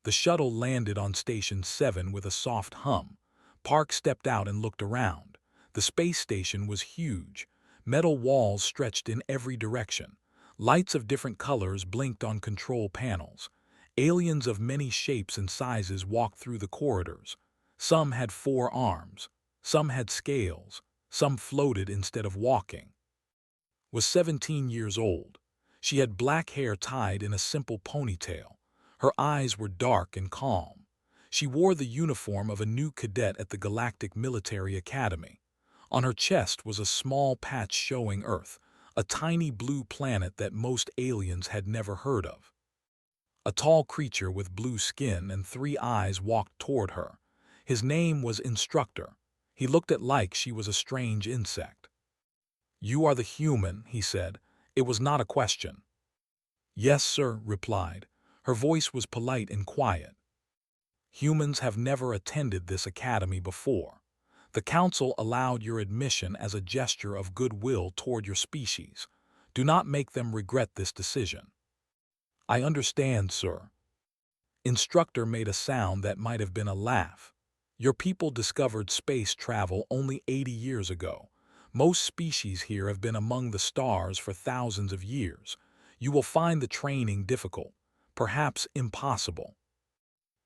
The shuttle landed on Station 7 with a soft hum. Park stepped out and looked around. The space station was huge. Metal walls stretched in every direction. Lights of different colors blinked on control panels. Aliens of many shapes and sizes walked through the corridors. Some had 4 arms. Some had scales. Some floated instead of walking. Was 17 years old. She had black hair tied in a simple ponytail. Her eyes were dark and calm. She wore the uniform of a new cadet at the Galactic Military Academy. On her chest was a small patch showing Earth, a tiny blue planet that most aliens had never heard of. A tall creature with blue skin and 3 eyes walked toward her. His name was Instructor. He looked at like she was a strange insect. "You are the human," he said. It was not a question. "Yes, sir," replied. Her voice was polite and quiet. "Humans have never attended this academy before. The council allowed your admission as a gesture of goodwill toward your species. Do not make them regret this decision." "I understand, sir." Instructor made a sound that might have been a laugh. "Your people discovered space travel only 80 years ago. Most species here have been among the stars for thousands of years. You will find the training difficult, perhaps impossible."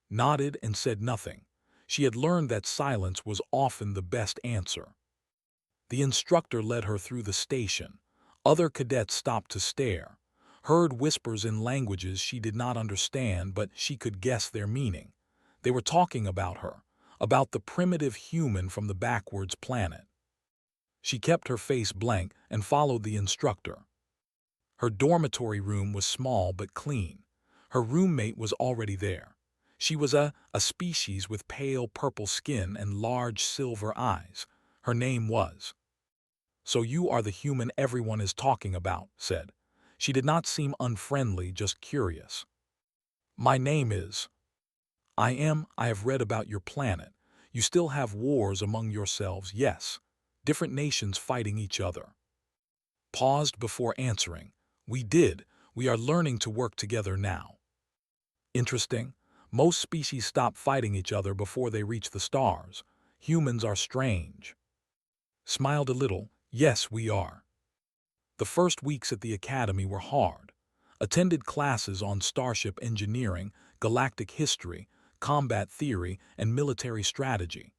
Nodded and said nothing. She had learned that silence was often the best answer. The instructor led her through the station. Other cadets stopped to stare, heard whispers in languages she did not understand, but she could guess their meaning. They were talking about her, about the primitive human from the backwards planet. She kept her face blank and followed the instructor. Her dormitory room was small but clean. Her roommate was already there. She was a species with pale purple skin and large silver eyes. Her name was. "So you are the human everyone is talking about," said. She did not seem unfriendly, just curious. "My name is." I have read about your planet. You still have wars among yourselves, yes. Different nations fighting each other." Paused before answering. "We did. We are learning to work together now." "Interesting. Most species stop fighting each other before they reach the stars. Humans are strange." Smiled a little. "Yes, we are." The first weeks at the academy were hard. Attended classes on starship engineering, galactic history, combat theory, and military strategy.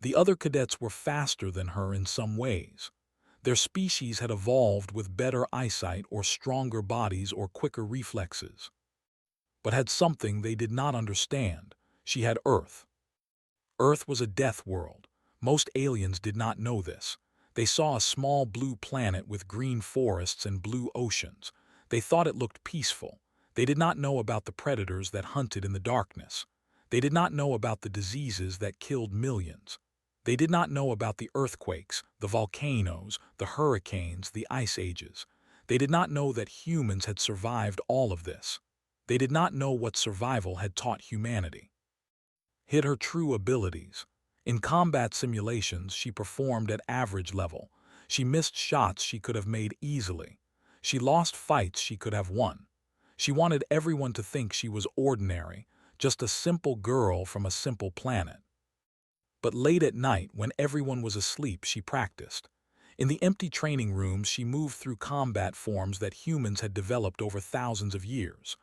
The other cadets were faster than her in some ways. Their species had evolved with better eyesight or stronger bodies or quicker reflexes. But had something they did not understand. She had Earth. Earth was a death world. Most aliens did not know this. They saw a small blue planet with green forests and blue oceans. They thought it looked peaceful. They did not know about the predators that hunted in the darkness. They did not know about the diseases that killed millions. They did not know about the earthquakes, the volcanoes, the hurricanes, the ice ages. They did not know that humans had survived all of this. They did not know what survival had taught humanity. Hid her true abilities. In combat simulations, she performed at average level. She missed shots she could have made easily. She lost fights she could have won. She wanted everyone to think she was ordinary, just a simple girl from a simple planet. But late at night, when everyone was asleep, she practiced. In the empty training rooms, she moved through combat forms that humans had developed over thousands of years.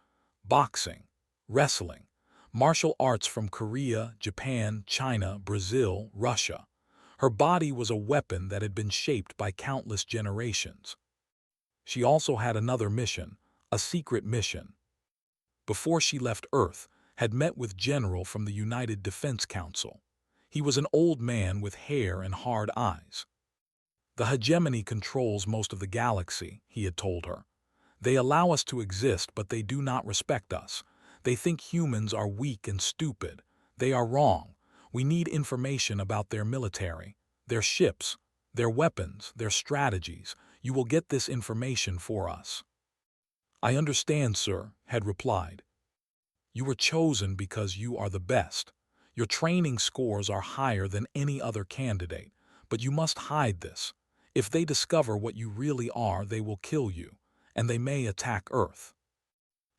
Boxing, wrestling, martial arts from Korea, Japan, China, Brazil, Russia. Her body was a weapon that had been shaped by countless generations. She also had another mission, a secret mission. Before she left Earth, had met with General from the United Defense Council. He was an old man with hair and hard eyes. "The hegemony controls most of the galaxy," he had told her. "They allow us to exist, but they do not respect us. They think humans are weak and stupid. They are wrong. We need information about their military, their ships, their weapons, their strategies. You will get this information for us." "I understand, sir," had replied. "You were chosen because you are the best. Your training scores are higher than any other candidate, but you must hide this. If they discover what you really are, they will kill you, and they may attack Earth."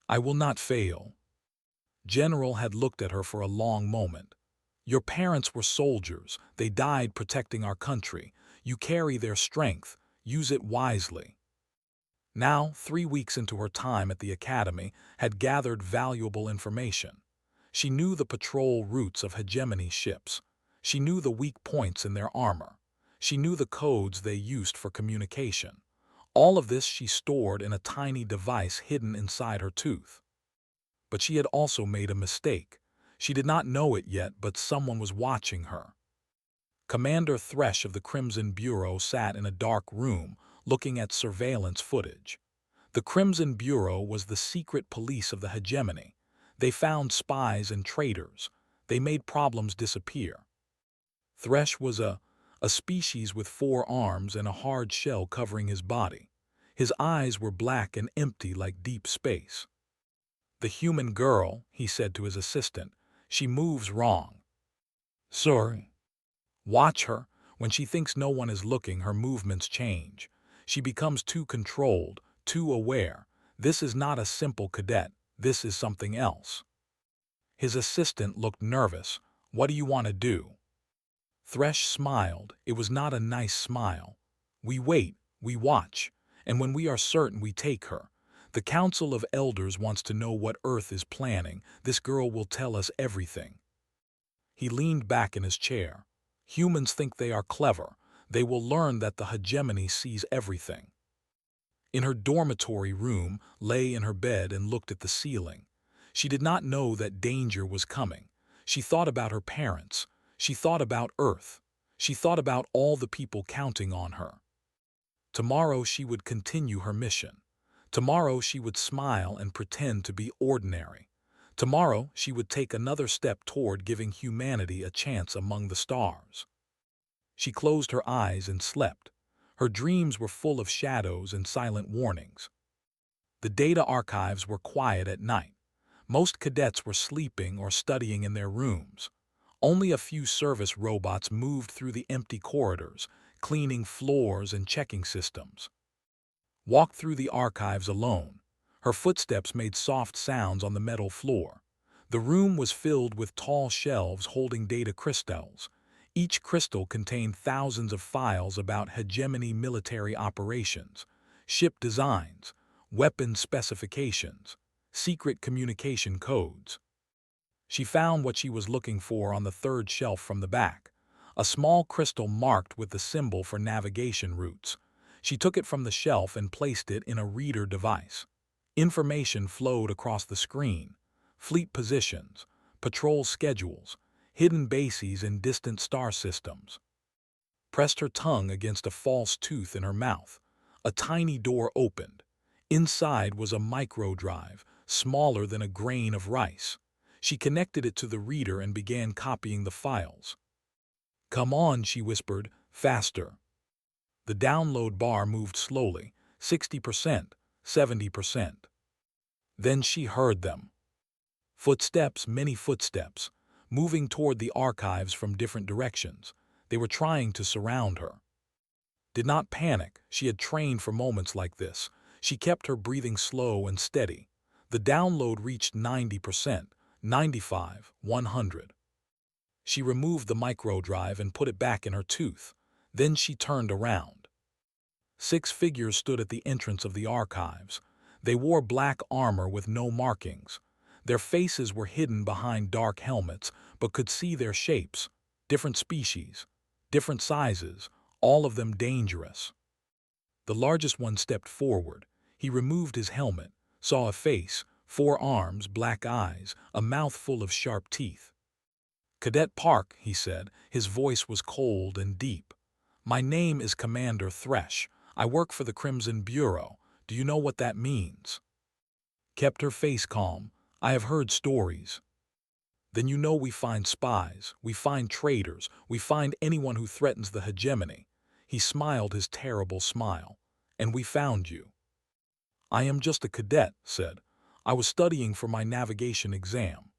"I will not fail." General had looked at her for a long moment. Your parents were soldiers. They died protecting our country. You carry their strength. Use it wisely. Now, 3 weeks into her time at the academy, had gathered valuable information. She knew the patrol routes of hegemony ships. She knew the weak points in their armor. She knew the codes they used for communication. All of this she stored in a tiny device hidden inside her tooth. But she had also made a mistake. She did not know it yet, but someone was watching her. Commander Thresh of the Crimson Bureau sat in a dark room, looking at surveillance footage. The Crimson Bureau was the secret police of the hegemony. They found spies and traitors. They made problems disappear. Thresh was a species with 4 arms and a hard shell covering his body. His eyes were black and empty like deep space. "The human girl," he said to his assistant, "she moves wrong." "Sorry." "Watch her. When she thinks no one is looking, her movements change. She becomes too controlled, too aware. This is not a simple cadet. This is something else." His assistant looked nervous. "What do you want to do?" Thresh smiled. It was not a nice smile. "We wait, we watch, and when we are certain we take her. The Council of Elders wants to know what Earth is planning. This girl will tell us everything." He leaned back in his chair. "Humans think they are clever. They will learn that the hegemony sees everything." In her dormitory room, lay in her bed and looked at the ceiling. She did not know that danger was coming. She thought about her parents. She thought about Earth. She thought about all the people counting on her. Tomorrow she would continue her mission. Tomorrow she would smile and pretend to be ordinary. Tomorrow she would take another step toward giving humanity a chance among the stars. She closed her eyes and slept. Her dreams were full of shadows and silent warnings. The data archives were quiet at night. Most cadets were sleeping or studying in their rooms. Only a few service robots moved through the empty corridors, cleaning floors and checking systems. Walked through the archives alone. Her footsteps made soft sounds on the metal floor. The room was filled with tall shelves holding data crystals. Each crystal contained thousands of files about hegemony military operations, ship designs, weapon specifications, secret communication codes. She found what she was looking for on the 3rd shelf from the back, a small crystal marked with the symbol for navigation routes. She took it from the shelf and placed it in a reader device. Information flowed across the screen: fleet positions, patrol schedules, hidden bases in distant star systems. Pressed her tongue against a false tooth in her mouth. A tiny door opened. Inside was a micro-drive, smaller than a grain of rice. She connected it to the reader and began copying the files. "Come on," she whispered, "faster." The download bar moved slowly, 60%, 70%. Then she heard them. Footsteps, many footsteps, moving toward the archives from different directions. They were trying to surround her. Did not panic. She had trained for moments like this. She kept her breathing slow and steady. The download reached 90%, 95, 100. She removed the micro-drive and put it back in her tooth. Then she turned around. 6 figures stood at the entrance of the archives. They wore black armor with no markings. Their faces were hidden behind dark helmets, but could see their shapes. Different species, different sizes, all of them dangerous. The largest one stepped forward. He removed his helmet, saw a face, 4 arms, black eyes, a mouth full of sharp teeth. "Cadet Park," he said. His voice was cold and deep. "My name is Commander Thresh. I work for the Crimson Bureau. Do you know what that means?" Kept her face calm. "I have heard stories." "Then you know we find spies, we find traitors, we find anyone who threatens the hegemony." He smiled his terrible smile. "And we found you." "I am just a cadet," said. "I was studying for my navigation exam."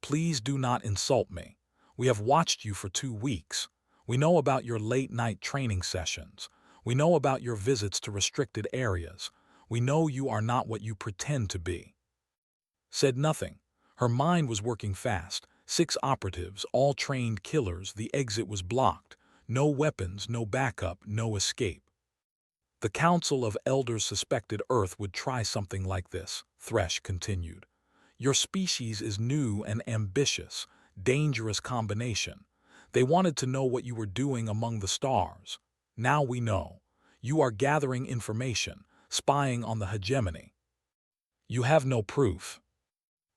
"Please do not insult me. We have watched you for 2 weeks. We know about your late-night training sessions. We know about your visits to restricted areas. We know you are not what you pretend to be." Said nothing. Her mind was working fast. 6 operatives, all trained killers, the exit was blocked. No weapons, no backup, no escape. The Council of Elders suspected Earth would try something like this, Thresh continued. Your species is new and ambitious, dangerous combination. They wanted to know what you were doing among the stars. Now we know. You are gathering information, spying on the hegemony. You have no proof.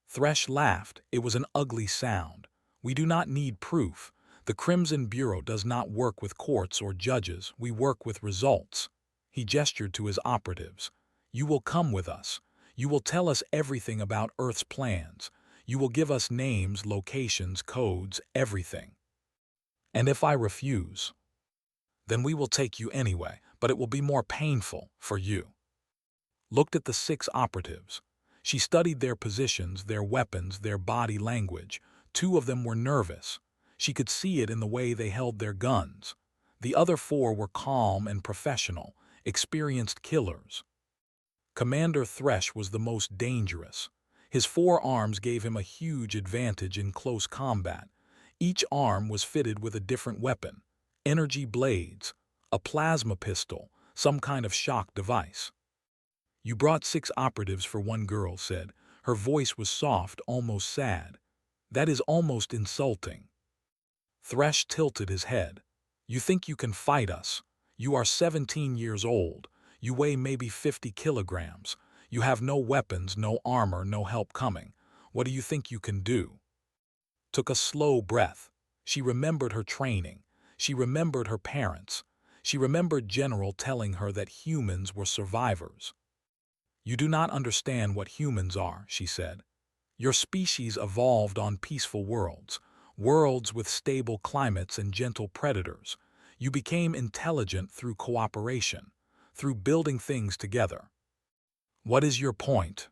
Thresh laughed. It was an ugly sound. We do not need proof. The Crimson Bureau does not work with courts or judges. We work with results. He gestured to his operatives. You will come with us. You will tell us everything about Earth's plans. You will give us names, locations, codes, everything. And if I refuse, then we will take you anyway, but it will be more painful for you. Looked at the 6 operatives. She studied their positions, their weapons, their body language. 2 of them were nervous. She could see it in the way they held their guns. The other 4 were calm and professional, experienced killers. Commander Thresh was the most dangerous. His 4 arms gave him a huge advantage in close combat. Each arm was fitted with a different weapon, energy blades, a plasma pistol, some kind of shock device. You brought 6 operatives for one girl, said. Her voice was soft, almost sad. That is almost insulting. Thresh tilted his head. You think you can fight us? You are 17 years old. You weigh maybe 50 kilograms. You have no weapons, no armor, no help coming. What do you think you can do? Took a slow breath. She remembered her training. She remembered her parents. She remembered General telling her that humans were survivors. You do not understand what humans are, she said. Your species evolved on peaceful worlds, worlds with stable climates and gentle predators. You became intelligent through cooperation, through building things together. What is your point?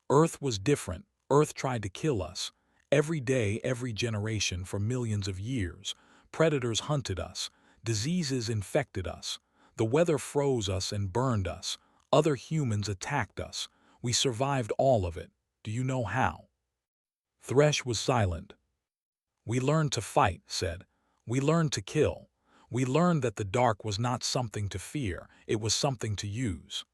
Earth was different. Earth tried to kill us. Every day, every generation, for millions of years, predators hunted us. Diseases infected us. The weather froze us and burned us. Other humans attacked us. We survived all of it. Do you know how? Thresh was silent. We learned to fight, said. We learned to kill. We learned that the dark was not something to fear, it was something to use.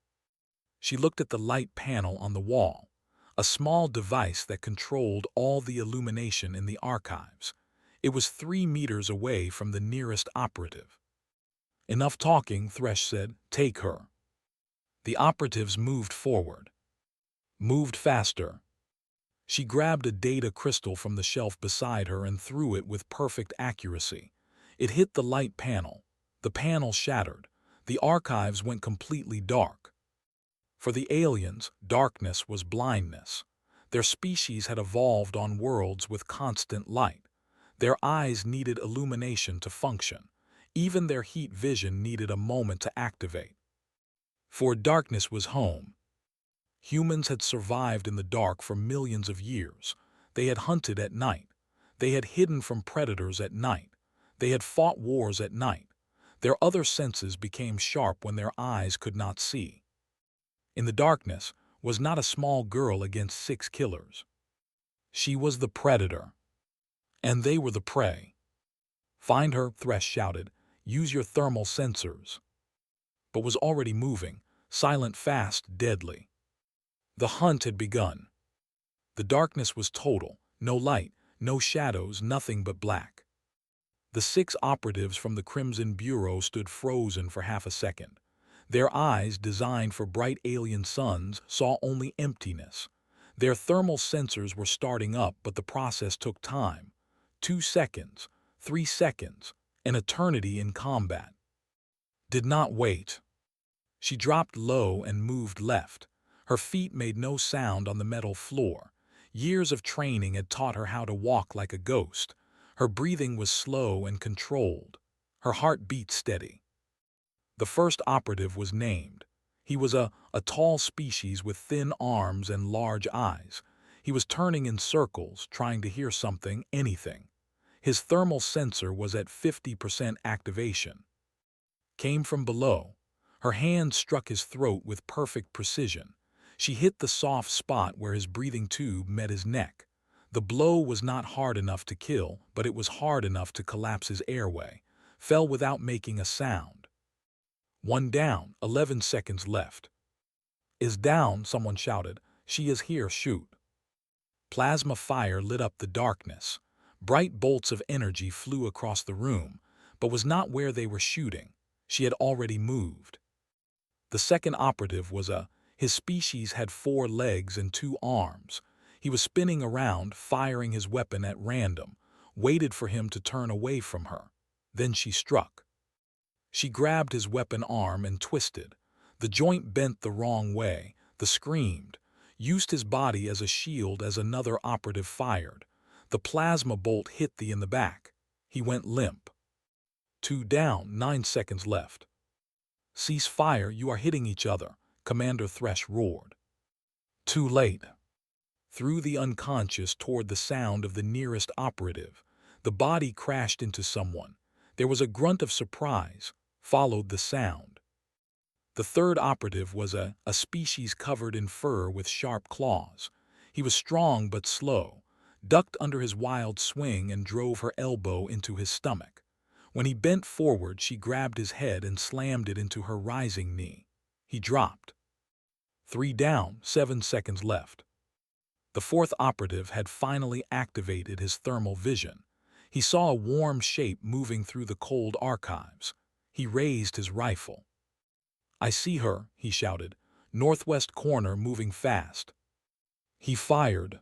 She looked at the light panel on the wall, a small device that controlled all the illumination in the archives. It was 3 meters away from the nearest operative. Enough talking, Thresh said. Take her. The operatives moved forward. Moved faster. She grabbed a data crystal from the shelf beside her and threw it with perfect accuracy. It hit the light panel. The panel shattered. The archives went completely dark. For the aliens, darkness was blindness. Their species had evolved on worlds with constant light. Their eyes needed illumination to function. Even their heat vision needed a moment to activate. For darkness was home. Humans had survived in the dark for millions of years. They had hunted at night. They had hidden from predators at night. They had fought wars at night. Their other senses became sharp when their eyes could not see. In the darkness was not a small girl against 6 killers. She was the predator. And they were the prey. Find her, Thresh shouted. Use your thermal sensors. But was already moving, silent, fast, deadly. The hunt had begun. The darkness was total. No light, no shadows, nothing but black. The 6 operatives from the Crimson Bureau stood frozen for half a second. Their eyes, designed for bright alien suns, saw only emptiness. Their thermal sensors were starting up, but the process took time. 2 seconds, 3 seconds, an eternity in combat. Did not wait. She dropped low and moved left. Her feet made no sound on the metal floor. Years of training had taught her how to walk like a ghost. Her breathing was slow and controlled. Her heart beat steady. The first operative was named. He was a tall species with thin arms and large eyes. He was turning in circles, trying to hear something, anything. His thermal sensor was at 50% activation. Came from below. Her hand struck his throat with perfect precision. She hit the soft spot where his breathing tube met his neck. The blow was not hard enough to kill, but it was hard enough to collapse his airway. Fell without making a sound. One down, 11 seconds left. Is down, someone shouted. She is here, shoot. Plasma fire lit up the darkness. Bright bolts of energy flew across the room, but was not where they were shooting. She had already moved. The second operative was his species had 4 legs and 2 arms. He was spinning around, firing his weapon at random, waited for him to turn away from her. Then she struck. She grabbed his weapon arm and twisted. The joint bent the wrong way. The screamed. Used his body as a shield as another operative fired. The plasma bolt hit in the back. He went limp. 2 down, 9 seconds left. Cease fire, you are hitting each other, Commander Thresh roared. Too late. Through the unconscious toward the sound of the nearest operative. The body crashed into someone. There was a grunt of surprise, followed the sound. The third operative was a species covered in fur with sharp claws. He was strong but slow, ducked under his wild swing and drove her elbow into his stomach. When he bent forward, she grabbed his head and slammed it into her rising knee. He dropped. 3 down, 7 seconds left. The fourth operative had finally activated his thermal vision. He saw a warm shape moving through the cold archives. He raised his rifle. I see her, he shouted. Northwest corner moving fast. He fired,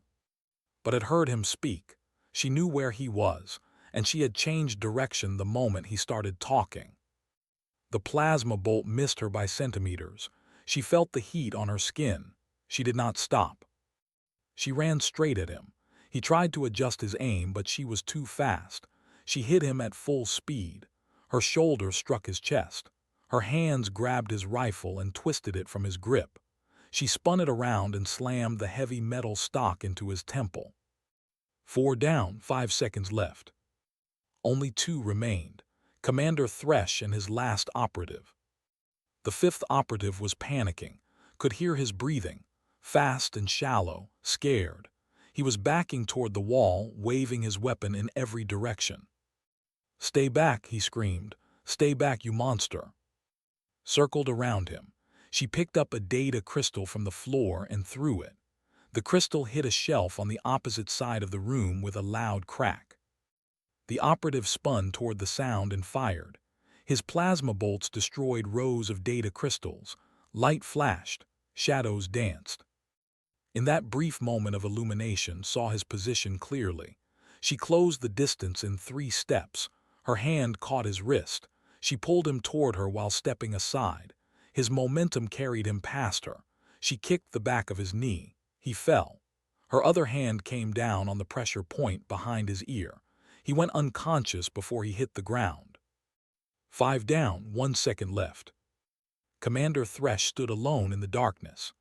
but had heard him speak. She knew where he was, and she had changed direction the moment he started talking. The plasma bolt missed her by centimeters. She felt the heat on her skin. She did not stop. She ran straight at him. He tried to adjust his aim, but she was too fast. She hit him at full speed. Her shoulder struck his chest. Her hands grabbed his rifle and twisted it from his grip. She spun it around and slammed the heavy metal stock into his temple. 4 down, 5 seconds left. Only 2 remained, Commander Thresh and his last operative. The fifth operative was panicking, could hear his breathing, fast and shallow, scared. He was backing toward the wall, waving his weapon in every direction. Stay back, he screamed. Stay back, you monster. Circled around him. She picked up a data crystal from the floor and threw it. The crystal hit a shelf on the opposite side of the room with a loud crack. The operative spun toward the sound and fired. His plasma bolts destroyed rows of data crystals. Light flashed. Shadows danced. In that brief moment of illumination, saw his position clearly. She closed the distance in 3 steps. Her hand caught his wrist. She pulled him toward her while stepping aside. His momentum carried him past her. She kicked the back of his knee. He fell. Her other hand came down on the pressure point behind his ear. He went unconscious before he hit the ground. 5 down, 1 second left. Commander Thresh stood alone in the darkness.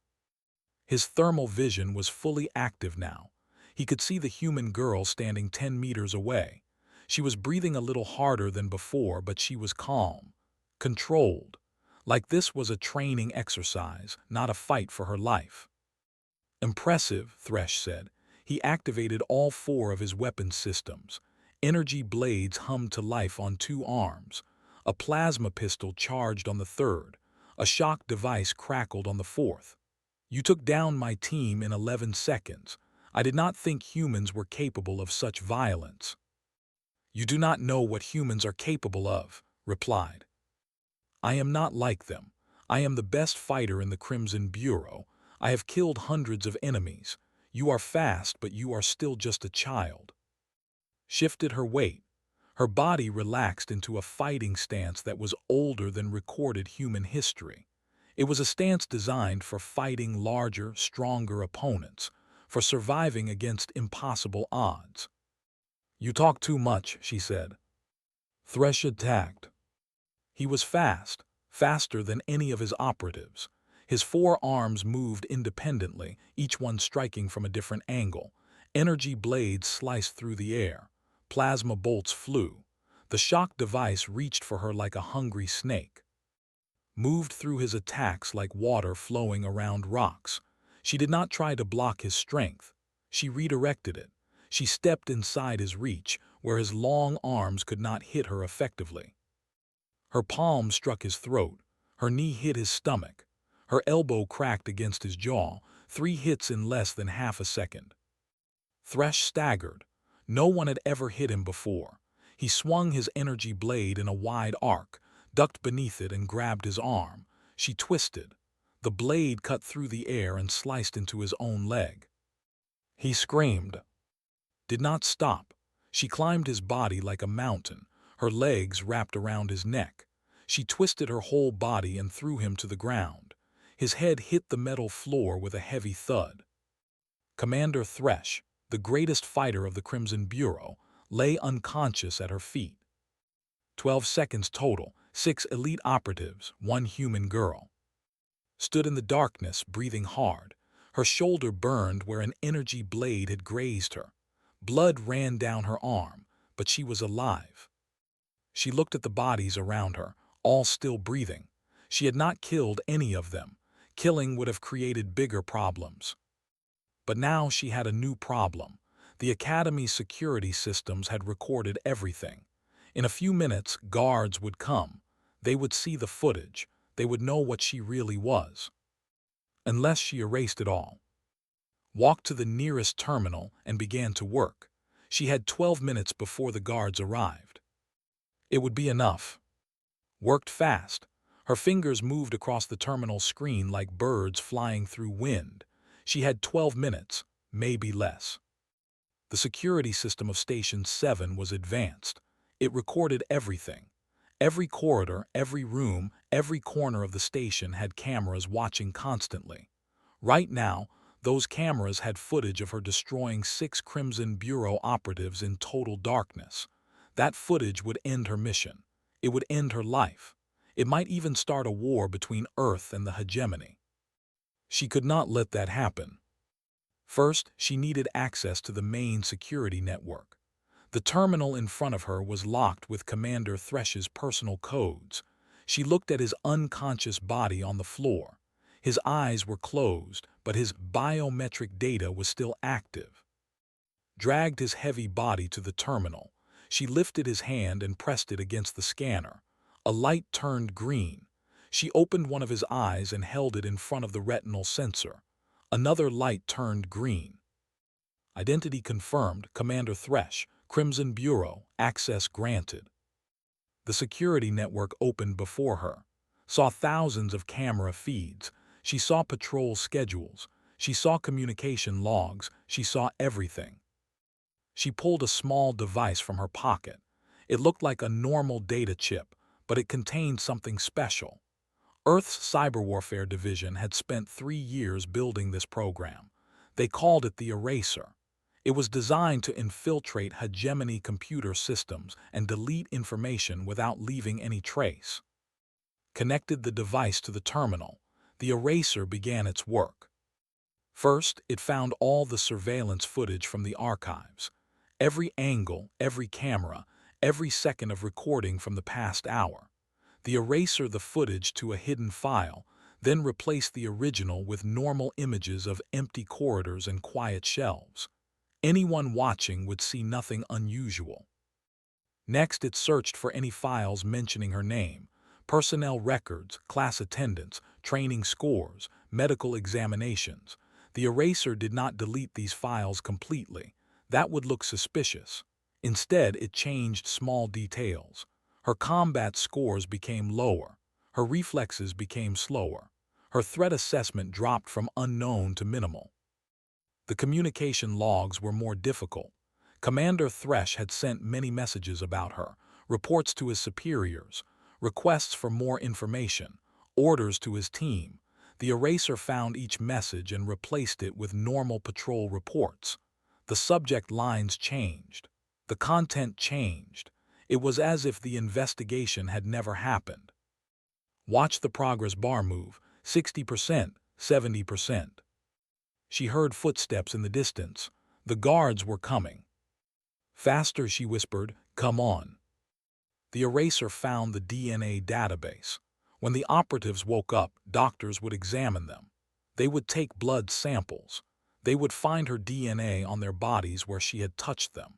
His thermal vision was fully active now. He could see the human girl standing 10 meters away. She was breathing a little harder than before, but she was calm, controlled. Like this was a training exercise, not a fight for her life. Impressive, Thresh said. He activated all 4 of his weapon systems. Energy blades hummed to life on 2 arms. A plasma pistol charged on the 3rd. A shock device crackled on the 4th. You took down my team in 11 seconds. I did not think humans were capable of such violence. You do not know what humans are capable of, replied. I am not like them. I am the best fighter in the Crimson Bureau. I have killed hundreds of enemies. You are fast, but you are still just a child. Shifted her weight. Her body relaxed into a fighting stance that was older than recorded human history. It was a stance designed for fighting larger, stronger opponents, for surviving against impossible odds. You talk too much, she said. Thresh attacked. He was fast, faster than any of his operatives. His 4 arms moved independently, each one striking from a different angle. Energy blades sliced through the air. Plasma bolts flew. The shock device reached for her like a hungry snake. Moved through his attacks like water flowing around rocks. She did not try to block his strength. She redirected it. She stepped inside his reach, where his long arms could not hit her effectively. Her palm struck his throat, her knee hit his stomach, her elbow cracked against his jaw, 3 hits in less than half a second. Thresh staggered. No one had ever hit him before. He swung his energy blade in a wide arc, ducked beneath it and grabbed his arm. She twisted. The blade cut through the air and sliced into his own leg. He screamed. Did not stop. She climbed his body like a mountain, her legs wrapped around his neck. She twisted her whole body and threw him to the ground. His head hit the metal floor with a heavy thud. Commander Thresh, the greatest fighter of the Crimson Bureau, lay unconscious at her feet. 12 seconds total, 6 elite operatives, 1 human girl. Stood in the darkness, breathing hard. Her shoulder burned where an energy blade had grazed her. Blood ran down her arm, but she was alive. She looked at the bodies around her, all still breathing. She had not killed any of them. Killing would have created bigger problems. But now she had a new problem. The Academy's security systems had recorded everything. In a few minutes, guards would come. They would see the footage. They would know what she really was. Unless she erased it all. Walked to the nearest terminal and began to work. She had 12 minutes before the guards arrived. It would be enough. Worked fast. Her fingers moved across the terminal screen like birds flying through wind. She had 12 minutes, maybe less. The security system of Station 7 was advanced. It recorded everything. Every corridor, every room, every corner of the station had cameras watching constantly. Right now, those cameras had footage of her destroying 6 Crimson Bureau operatives in total darkness. That footage would end her mission. It would end her life. It might even start a war between Earth and the hegemony. She could not let that happen. First, she needed access to the main security network. The terminal in front of her was locked with Commander Thresh's personal codes. She looked at his unconscious body on the floor. His eyes were closed, but his biometric data was still active. Dragged his heavy body to the terminal. She lifted his hand and pressed it against the scanner. A light turned green. She opened one of his eyes and held it in front of the retinal sensor. Another light turned green. Identity confirmed, Commander Thresh, Crimson Bureau, access granted. The security network opened before her. Saw thousands of camera feeds. She saw patrol schedules. She saw communication logs. She saw everything. She pulled a small device from her pocket. It looked like a normal data chip, but it contained something special. Earth's Cyber Warfare Division had spent 3 years building this program. They called it the Eraser. It was designed to infiltrate hegemony computer systems and delete information without leaving any trace. Connected the device to the terminal. The Eraser began its work. First, it found all the surveillance footage from the archives. Every angle, every camera, every second of recording from the past hour. The Eraser the footage to a hidden file, then replaced the original with normal images of empty corridors and quiet shelves. Anyone watching would see nothing unusual. Next, it searched for any files mentioning her name, personnel records, class attendance, training scores, medical examinations. The Eraser did not delete these files completely. That would look suspicious. Instead, it changed small details. Her combat scores became lower. Her reflexes became slower. Her threat assessment dropped from unknown to minimal. The communication logs were more difficult. Commander Thresh had sent many messages about her, reports to his superiors, requests for more information, orders to his team. The Eraser found each message and replaced it with normal patrol reports. The subject lines changed. The content changed. It was as if the investigation had never happened. Watch the progress bar move, 60%, 70%. She heard footsteps in the distance. The guards were coming. Faster, she whispered, come on. The Eraser found the DNA database. When the operatives woke up, doctors would examine them. They would take blood samples. They would find her DNA on their bodies where she had touched them.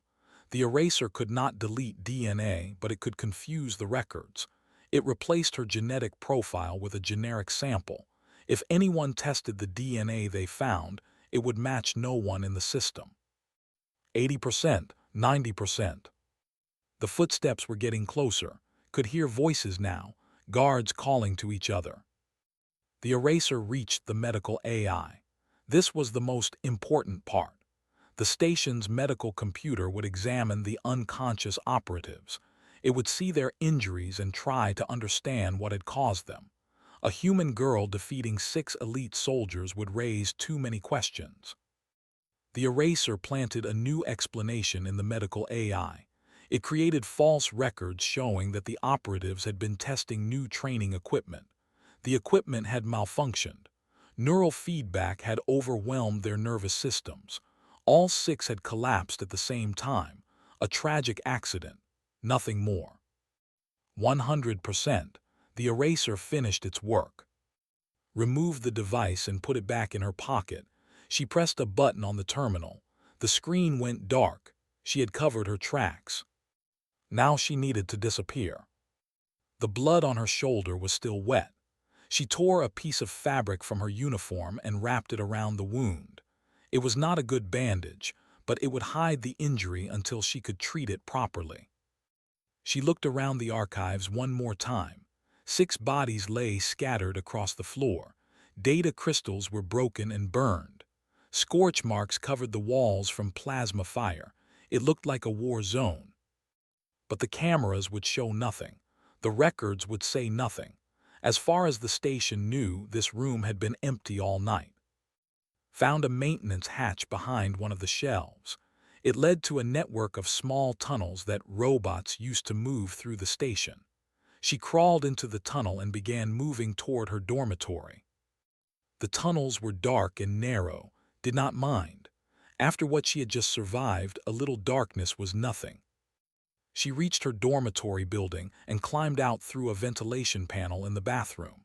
The eraser could not delete DNA, but it could confuse the records. It replaced her genetic profile with a generic sample. If anyone tested the DNA they found, it would match no one in the system. 80%, 90%. The footsteps were getting closer, could hear voices now, guards calling to each other. The eraser reached the medical AI. This was the most important part. The station's medical computer would examine the unconscious operatives. It would see their injuries and try to understand what had caused them. A human girl defeating 6 elite soldiers would raise too many questions. The eraser planted a new explanation in the medical AI. It created false records showing that the operatives had been testing new training equipment. The equipment had malfunctioned. Neural feedback had overwhelmed their nervous systems. All 6 had collapsed at the same time. A tragic accident, nothing more. 100%. The eraser finished its work. Removed the device and put it back in her pocket. She pressed a button on the terminal. The screen went dark. She had covered her tracks. Now she needed to disappear. The blood on her shoulder was still wet. She tore a piece of fabric from her uniform and wrapped it around the wound. It was not a good bandage, but it would hide the injury until she could treat it properly. She looked around the archives one more time. 6 bodies lay scattered across the floor. Data crystals were broken and burned. Scorch marks covered the walls from plasma fire. It looked like a war zone. But the cameras would show nothing. The records would say nothing. As far as the station knew, this room had been empty all night. Found a maintenance hatch behind one of the shelves. It led to a network of small tunnels that robots used to move through the station. She crawled into the tunnel and began moving toward her dormitory. The tunnels were dark and narrow, did not mind. After what she had just survived, a little darkness was nothing. She reached her dormitory building and climbed out through a ventilation panel in the bathroom.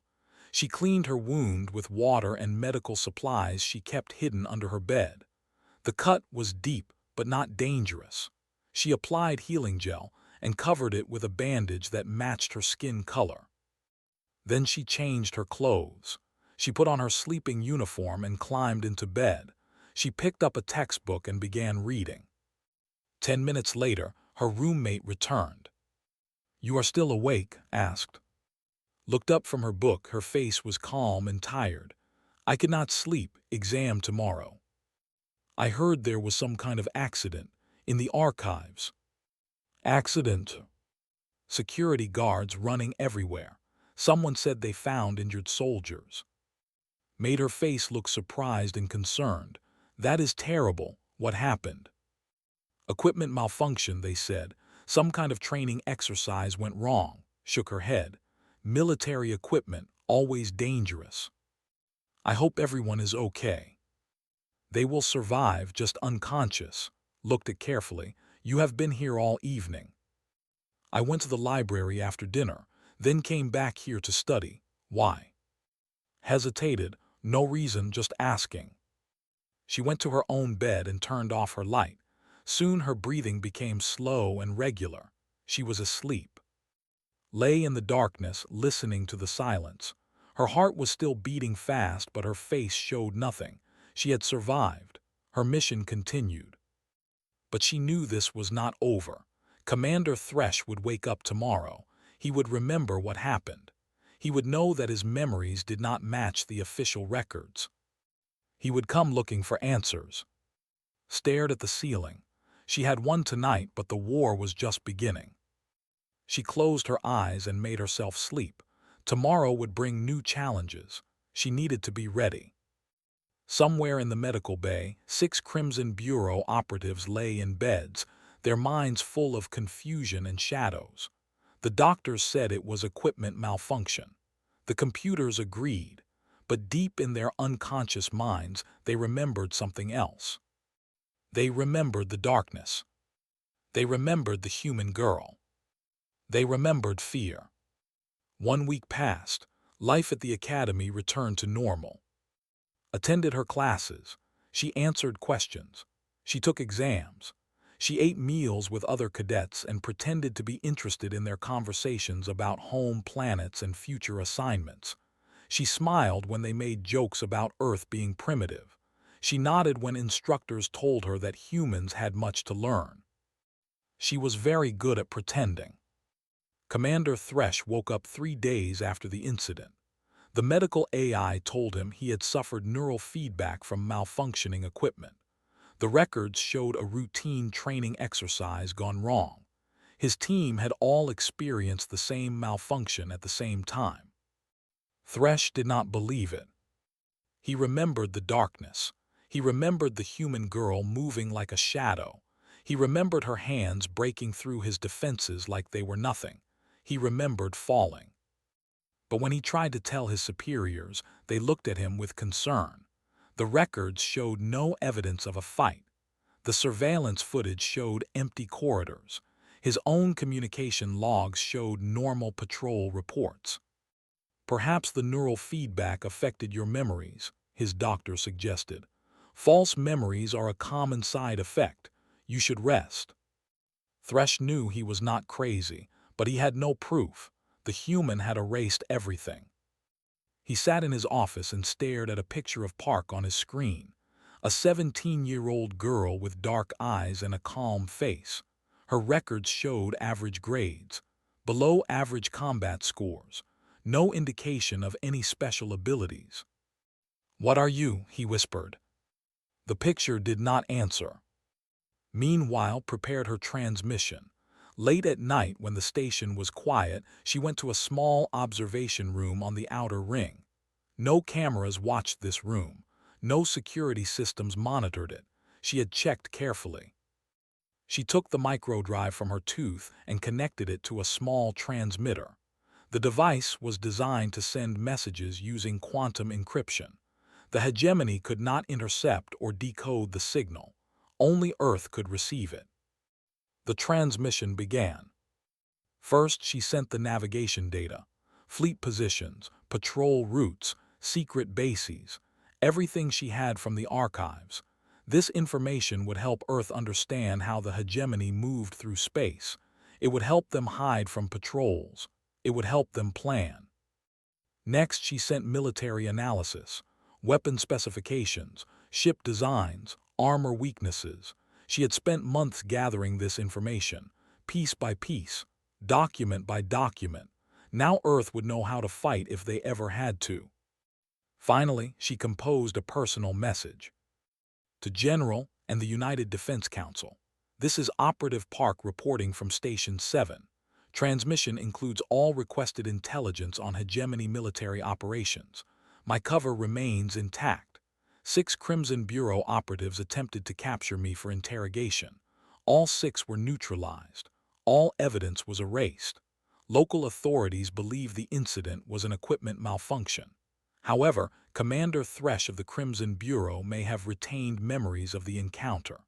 She cleaned her wound with water and medical supplies she kept hidden under her bed. The cut was deep, but not dangerous. She applied healing gel and covered it with a bandage that matched her skin color. Then she changed her clothes. She put on her sleeping uniform and climbed into bed. She picked up a textbook and began reading. 10 minutes later, her roommate returned. "You are still awake?" asked. Looked up from her book, her face was calm and tired. "I could not sleep, exam tomorrow." "I heard there was some kind of accident in the archives." "Accident?" "Security guards running everywhere. Someone said they found injured soldiers." Made her face look surprised and concerned. "That is terrible. What happened?" "Equipment malfunction, they said. Some kind of training exercise went wrong." Shook her head. "Military equipment, always dangerous." "I hope everyone is okay." "They will survive, just unconscious." Looked it carefully. "You have been here all evening." "I went to the library after dinner, then came back here to study." "Why?" Hesitated. "No reason, just asking." She went to her own bed and turned off her light. Soon her breathing became slow and regular. She was asleep. Lay in the darkness, listening to the silence. Her heart was still beating fast, but her face showed nothing. She had survived. Her mission continued. But she knew this was not over. Commander Thresh would wake up tomorrow. He would remember what happened. He would know that his memories did not match the official records. He would come looking for answers. Stared at the ceiling. She had won tonight, but the war was just beginning. She closed her eyes and made herself sleep. Tomorrow would bring new challenges. She needed to be ready. Somewhere in the medical bay, 6 Crimson Bureau operatives lay in beds, their minds full of confusion and shadows. The doctors said it was equipment malfunction. The computers agreed, but deep in their unconscious minds, they remembered something else. They remembered the darkness. They remembered the human girl. They remembered fear. 1 week passed. Life at the academy returned to normal. Attended her classes. She answered questions. She took exams. She ate meals with other cadets and pretended to be interested in their conversations about home planets and future assignments. She smiled when they made jokes about Earth being primitive. She nodded when instructors told her that humans had much to learn. She was very good at pretending. Commander Thresh woke up 3 days after the incident. The medical AI told him he had suffered neural feedback from malfunctioning equipment. The records showed a routine training exercise gone wrong. His team had all experienced the same malfunction at the same time. Thresh did not believe it. He remembered the darkness. He remembered the human girl moving like a shadow. He remembered her hands breaking through his defenses like they were nothing. He remembered falling. But when he tried to tell his superiors, they looked at him with concern. The records showed no evidence of a fight. The surveillance footage showed empty corridors. His own communication logs showed normal patrol reports. Perhaps the neural feedback affected your memories, his doctor suggested. False memories are a common side effect. You should rest. Thresh knew he was not crazy, but he had no proof. The human had erased everything. He sat in his office and stared at a picture of Park on his screen. A 17-year-old girl with dark eyes and a calm face. Her records showed average grades, below average combat scores. No indication of any special abilities. "What are you?" he whispered. The picture did not answer. Meanwhile, prepared her transmission. Late at night, when the station was quiet, she went to a small observation room on the outer ring. No cameras watched this room. No security systems monitored it. She had checked carefully. She took the microdrive from her tooth and connected it to a small transmitter. The device was designed to send messages using quantum encryption. The hegemony could not intercept or decode the signal. Only Earth could receive it. The transmission began. First, she sent the navigation data, fleet positions, patrol routes, secret bases, everything she had from the archives. This information would help Earth understand how the hegemony moved through space. It would help them hide from patrols. It would help them plan. Next, she sent military analysis, weapon specifications, ship designs, armor weaknesses. She had spent months gathering this information, piece by piece, document by document. Now Earth would know how to fight if they ever had to. Finally, she composed a personal message. To General and the United Defense Council. This is Operative Park reporting from Station 7. Transmission includes all requested intelligence on hegemony military operations. My cover remains intact. 6 Crimson Bureau operatives attempted to capture me for interrogation. All 6 were neutralized. All evidence was erased. Local authorities believe the incident was an equipment malfunction. However, Commander Thresh of the Crimson Bureau may have retained memories of the encounter.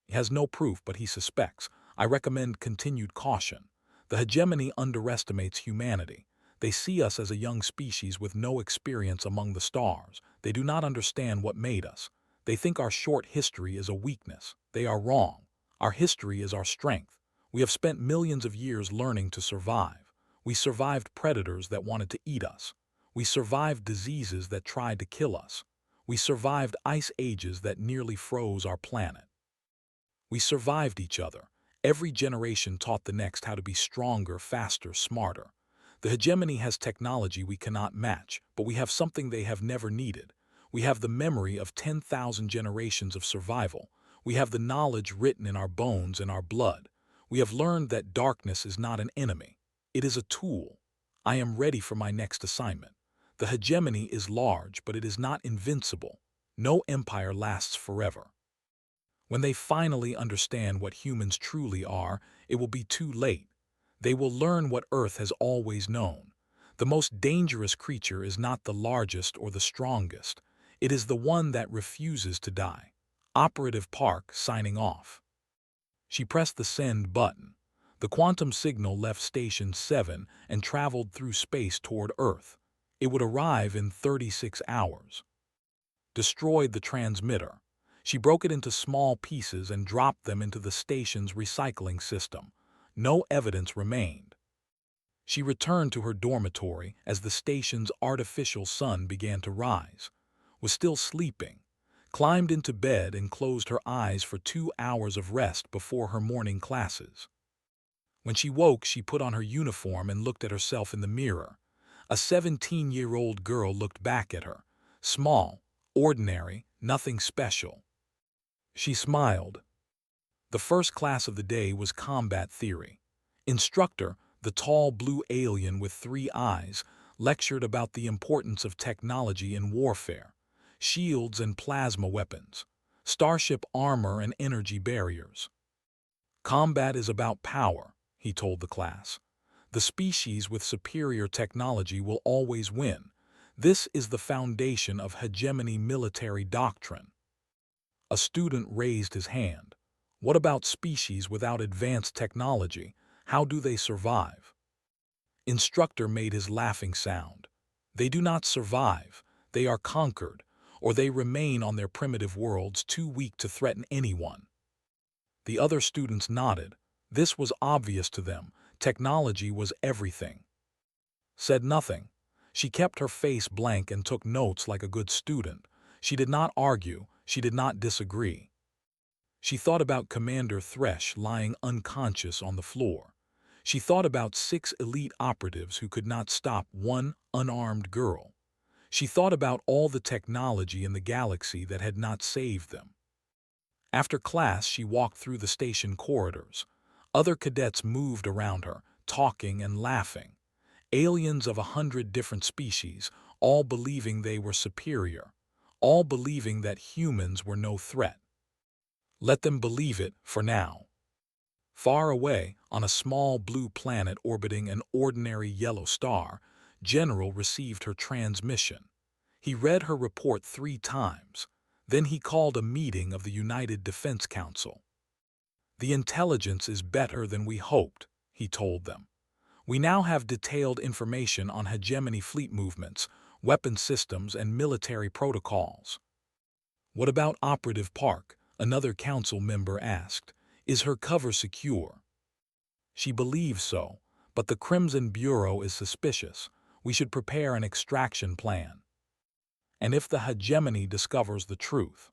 He has no proof, but he suspects. I recommend continued caution. The hegemony underestimates humanity. They see us as a young species with no experience among the stars. They do not understand what made us. They think our short history is a weakness. They are wrong. Our history is our strength. We have spent millions of years learning to survive. We survived predators that wanted to eat us. We survived diseases that tried to kill us. We survived ice ages that nearly froze our planet. We survived each other. Every generation taught the next how to be stronger, faster, smarter. The hegemony has technology we cannot match, but we have something they have never needed. We have the memory of 10,000 generations of survival. We have the knowledge written in our bones and our blood. We have learned that darkness is not an enemy. It is a tool. I am ready for my next assignment. The hegemony is large, but it is not invincible. No empire lasts forever. When they finally understand what humans truly are, it will be too late. They will learn what Earth has always known. The most dangerous creature is not the largest or the strongest. It is the one that refuses to die. Operative Park signing off. She pressed the send button. The quantum signal left Station 7 and traveled through space toward Earth. It would arrive in 36 hours. destroyed the transmitter. She broke it into small pieces and dropped them into the station's recycling system. No evidence remained. She returned to her dormitory as the station's artificial sun began to rise, was still sleeping, climbed into bed and closed her eyes for 2 hours of rest before her morning classes. When she woke, she put on her uniform and looked at herself in the mirror. A 17-year-old girl looked back at her, small, ordinary, nothing special. She smiled. The first class of the day was combat theory. Instructor, the tall blue alien with 3 eyes, lectured about the importance of technology in warfare, shields and plasma weapons, starship armor and energy barriers. Combat is about power, he told the class. The species with superior technology will always win. This is the foundation of hegemony military doctrine. A student raised his hand. What about species without advanced technology? How do they survive? Instructor made his laughing sound. They do not survive. They are conquered, or they remain on their primitive worlds too weak to threaten anyone. The other students nodded. This was obvious to them. Technology was everything. Said nothing. She kept her face blank and took notes like a good student. She did not argue. She did not disagree. She thought about Commander Thresh lying unconscious on the floor. She thought about 6 elite operatives who could not stop one unarmed girl. She thought about all the technology in the galaxy that had not saved them. After class, she walked through the station corridors. Other cadets moved around her, talking and laughing. Aliens of 100 different species, all believing they were superior, all believing that humans were no threat. Let them believe it for now. Far away, on a small blue planet orbiting an ordinary yellow star, General received her transmission. He read her report 3 times. Then he called a meeting of the United Defense Council. The intelligence is better than we hoped, he told them. We now have detailed information on hegemony fleet movements, weapon systems, and military protocols. What about Operative Park? Another council member asked. Is her cover secure? She believes so, but the Crimson Bureau is suspicious. We should prepare an extraction plan. And if the hegemony discovers the truth?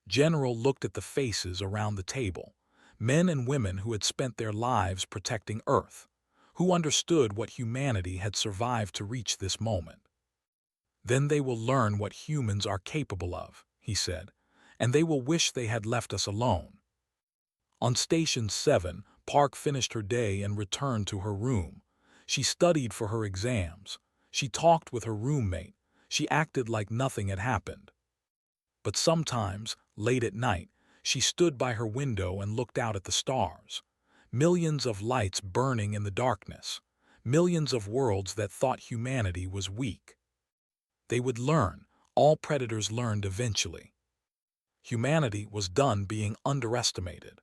General looked at the faces around the table, men and women who had spent their lives protecting Earth, who understood what humanity had survived to reach this moment. Then they will learn what humans are capable of, he said, and they will wish they had left us alone. On Station 7, Park finished her day and returned to her room. She studied for her exams. She talked with her roommate. She acted like nothing had happened. But sometimes, late at night, she stood by her window and looked out at the stars. Millions of lights burning in the darkness. Millions of worlds that thought humanity was weak. They would learn. All predators learned eventually. Humanity was done being underestimated.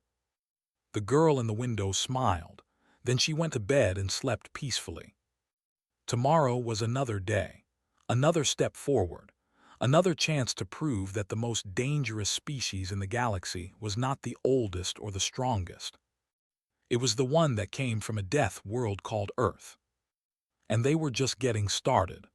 The girl in the window smiled. Then she went to bed and slept peacefully. Tomorrow was another day. Another step forward. Another chance to prove that the most dangerous species in the galaxy was not the oldest or the strongest. It was the one that came from a death world called Earth. And they were just getting started.